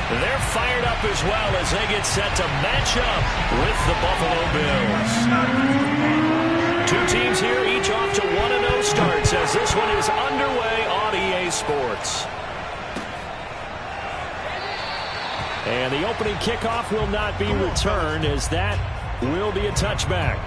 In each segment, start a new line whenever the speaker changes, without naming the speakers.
They're fired up as well as they get set to match up with the Buffalo Bills. Two teams here, each off to 1-0 starts as this one is underway on EA Sports. And the opening kickoff will not be returned as that will be a touchback.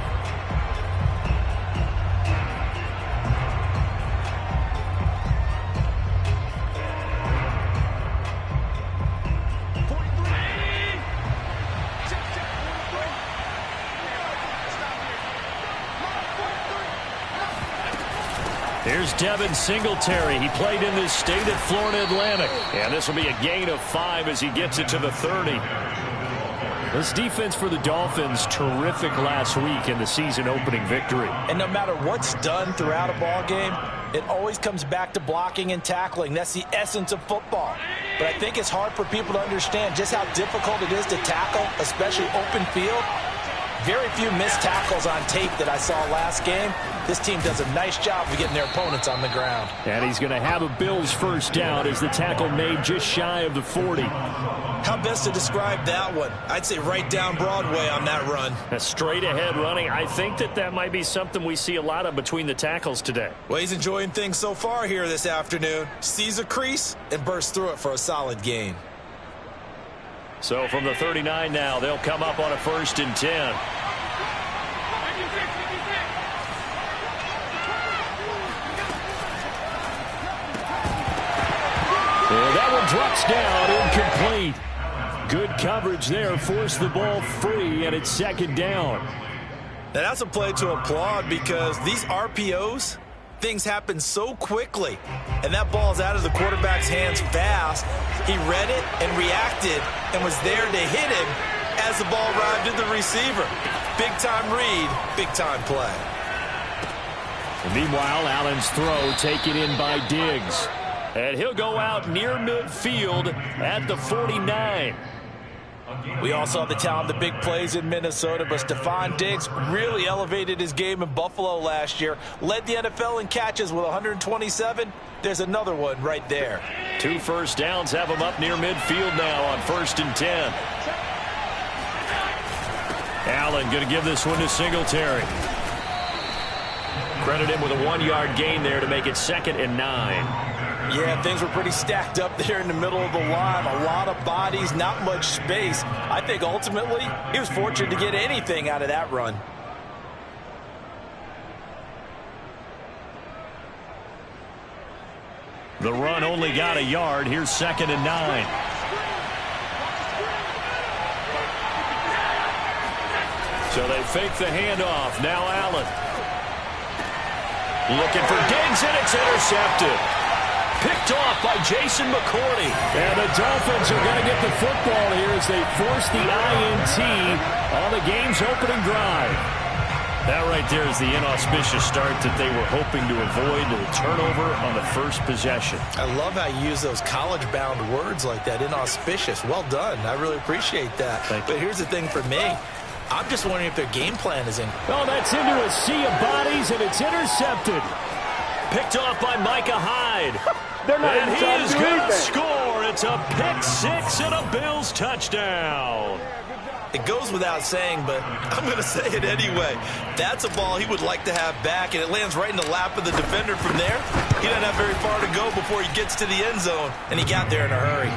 Here's Devin Singletary. He played in this state at Florida Atlantic. And this will be a gain of 5 as he gets it to the 30. This defense for the Dolphins, terrific last week in the season opening victory.
And no matter what's done throughout a ball game, it always comes back to blocking and tackling. That's the essence of football. But I think it's hard for people to understand just how difficult it is to tackle, especially open field. Very few missed tackles on tape that I saw last game. This team does a nice job of getting their opponents on the ground.
And he's going to have a Bills first down as the tackle made just shy of the 40.
How best to describe that one? I'd say right down Broadway on that run.
A straight ahead running. I think that might be something we see a lot of between the tackles today.
Well, he's enjoying things so far here this afternoon. Sees a crease and bursts through it for a solid gain.
So from the 39 now, they'll come up on a 1st and 10. And that one drops down, incomplete. Good coverage there, forced the ball free, and it's 2nd down.
Now that's a play to applaud because these RPOs, things happen so quickly. And that ball's out of the quarterback's hands fast. He read it and reacted and was there to hit him as the ball arrived at the receiver. Big time read, big time play.
And meanwhile, Allen's throw taken in by Diggs. And he'll go out near midfield at the 49.
We all saw the talent, the big plays in Minnesota, but Stephon Diggs really elevated his game in Buffalo last year. Led the NFL in catches with 127. There's another one right there.
2 first downs have him up near midfield now on 1st and 10. Allen going to give this one to Singletary. Credit him with a 1-yard gain there to make it 2nd and 9.
Yeah, things were pretty stacked up there in the middle of the line. A lot of bodies, not much space. I think ultimately he was fortunate to get anything out of that run.
The run only got a yard. Here's 2nd and 9. So they fake the handoff. Now Allen. Looking for Diggs, and it's intercepted. Picked off by Jason McCourty. And the Dolphins are going to get the football here as they force the INT on the game's opening drive. That right there is the inauspicious start that they were hoping to avoid, a turnover on the first possession.
I love how you use those college-bound words like that, inauspicious. Well done. I really appreciate that. But here's the thing for me. I'm just wondering if their game plan is in.
Oh, that's into a sea of bodies, and it's intercepted. Picked off by Micah Hyde. And he is going to score. It's a pick 6 and a Bills touchdown.
It goes without saying, but I'm going to say it anyway. That's a ball he would like to have back, and it lands right in the lap of the defender from there. He doesn't have very far to go before he gets to the end zone, and he got there in a hurry.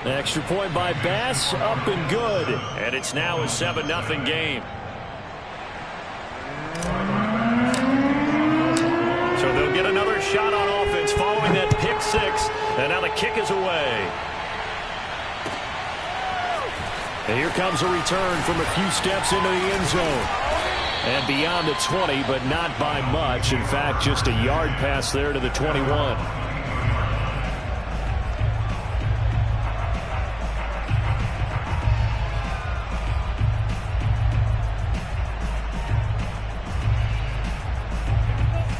An extra point by Bass, up and good. And it's now a 7-0 game. So they'll get another shot on offense following that pick 6. And now the kick is away. And here comes a return from a few steps into the end zone. And beyond the 20, but not by much. In fact, just a yard pass there to the 21.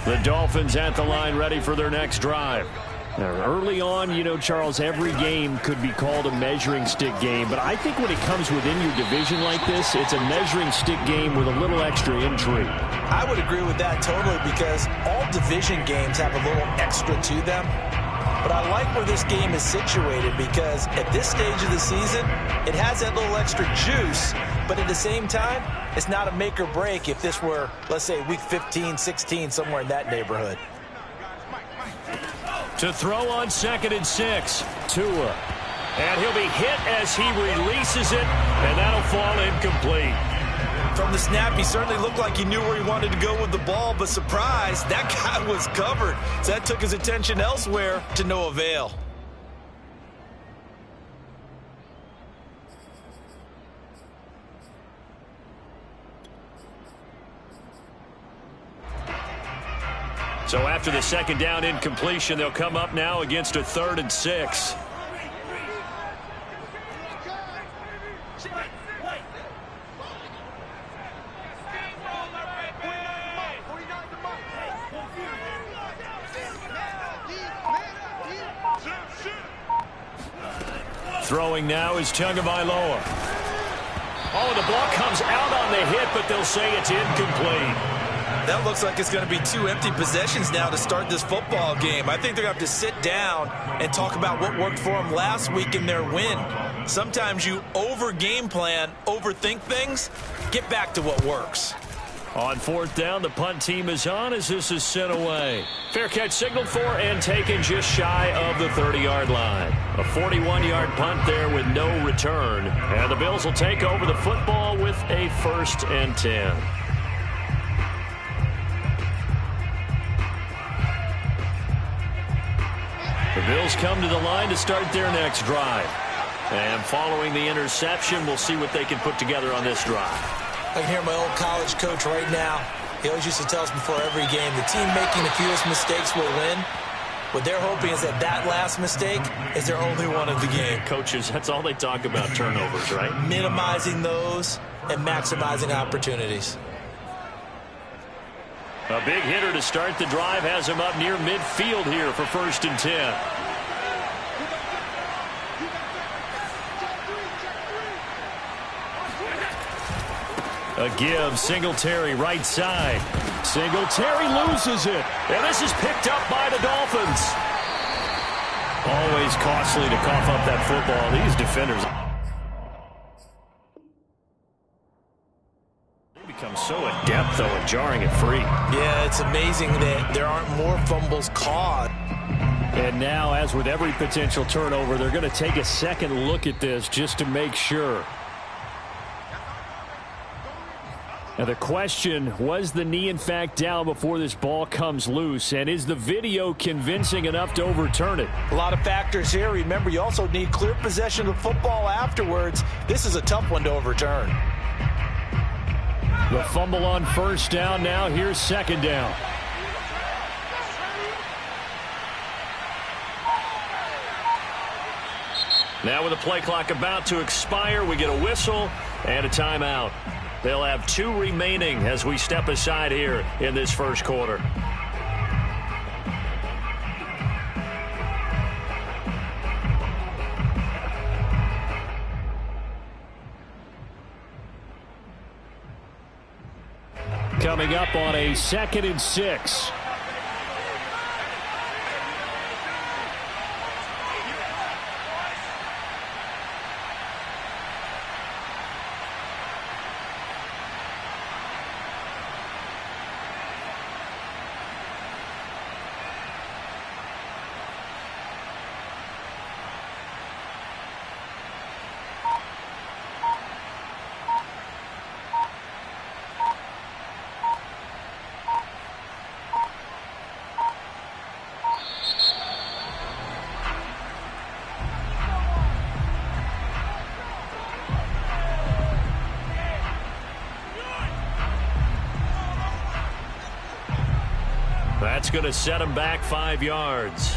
The Dolphins at the line ready for their next drive. Now, early on, you know, Charles, every game could be called a measuring stick game, but I think when it comes within your division like this, it's a measuring stick game with a little extra intrigue.
I would agree with that totally because all division games have a little extra to them. But I like where this game is situated because at this stage of the season, it has that little extra juice, but at the same time, it's not a make or break if this were, let's say, week 15, 16, somewhere in that neighborhood.
To throw on 2nd and 6, Tua. And he'll be hit as he releases it, and that'll fall incomplete.
From the snap, he certainly looked like he knew where he wanted to go with the ball, but surprise, that guy was covered. So that took his attention elsewhere to no avail.
So after the 2nd down incompletion, they'll come up now against a 3rd and 6. Throwing now is Tagovailoa. Oh, the ball comes out on the hit, but they'll say it's incomplete.
That looks like it's going to be 2 empty possessions now to start this football game. I think they're going to have to sit down and talk about what worked for them last week in their win. Sometimes you over-game plan, overthink things. Get back to what works.
On 4th down, the punt team is on as this is sent away. Fair catch signaled for and taken just shy of the 30-yard line. A 41-yard punt there with no return. And the Bills will take over the football with a 1st and 10. The Bills come to the line to start their next drive. And following the interception, we'll see what they can put together on this drive.
I can hear my old college coach right now. He always used to tell us before every game, the team making the fewest mistakes will win. What they're hoping is that that last mistake is their only one of the game.
Coaches, that's all they talk about, turnovers, right?
Minimizing those and maximizing opportunities.
A big hitter to start the drive has him up near midfield here for 1st and 10. A give, Singletary right side. Singletary loses it. And this is picked up by the Dolphins. Always costly to cough up that football. These defenders. They become so adept, though, at jarring it free.
Yeah, it's amazing that there aren't more fumbles caught.
And now, as with every potential turnover, they're going to take a second look at this just to make sure. Now the question, was the knee in fact down before this ball comes loose? And is the video convincing enough to overturn it?
A lot of factors here. Remember, you also need clear possession of football afterwards. This is a tough one to overturn.
The fumble on 1st down. Now here's 2nd down. Now with the play clock about to expire, we get a whistle and a timeout. They'll have 2 remaining as we step aside here in this 1st quarter. Coming up on a 2nd and 6. That's going to set him back 5 yards.